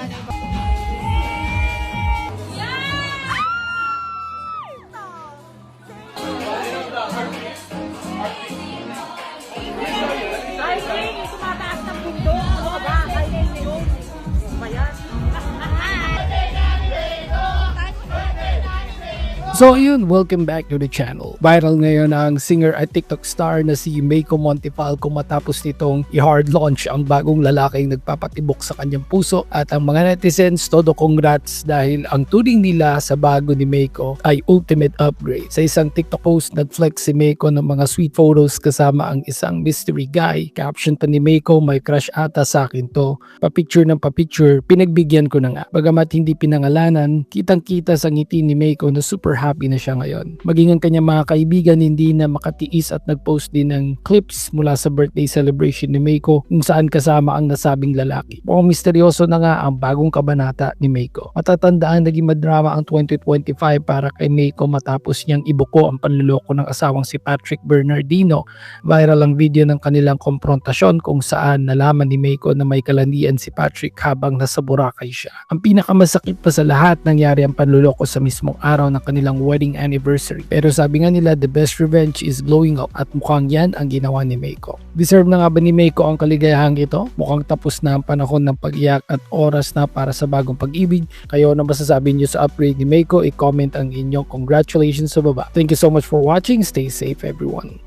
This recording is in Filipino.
Tumataas ng bundok. Ano ka ba? Kaya yun. Bayan. So ayun, welcome back to the channel. Viral ngayon ang singer at TikTok star na si Meiko Montefalco matapos nitong i-hard launch ang bagong lalaking nagpapatibok sa kanyang puso, at ang mga netizens todo congrats dahil ang turing nila sa bago ni Meiko ay ultimate upgrade. Sa isang TikTok post, nag-flex si Meiko ng mga sweet photos kasama ang isang mystery guy. Caption pa ni Meiko, "May crush ata sa akin to. Pa-picture ng pa-picture, pinagbigyan ko na nga." Bagamat hindi pinangalanan, kitang-kita sa ngiti ni Meiko na super happy na siya ngayon. Maging ang kanyang mga kaibigan hindi na makatiis at nag-post din ng clips mula sa birthday celebration ni Meiko kung saan kasama ang nasabing lalaki. Mukhang misteryoso na nga ang bagong kabanata ni Meiko. Matatandaan naging madrama ang 2025 para kay Meiko matapos niyang ibuko ang panluloko ng asawang si Patrick Bernardino. Viral ang video ng kanilang komprontasyon kung saan nalaman ni Meiko na may kalandian si Patrick habang nasa Boracay siya. Ang pinakamasakit pa sa lahat, nangyari ang panluloko sa mismong araw ng kanilang wedding anniversary. Pero sabi nga nila, the best revenge is blowing up, at mukhang yan ang ginawa ni Meiko. Deserve na nga ba ni Meiko ang kaligayahang ito? Mukhang tapos na ang panahon ng pag-iyak at oras na para sa bagong pag-ibig. Kayo na masasabi niyo sa upgrade ni Meiko? I-comment ang inyong congratulations sa baba. Thank you so much for watching. Stay safe everyone.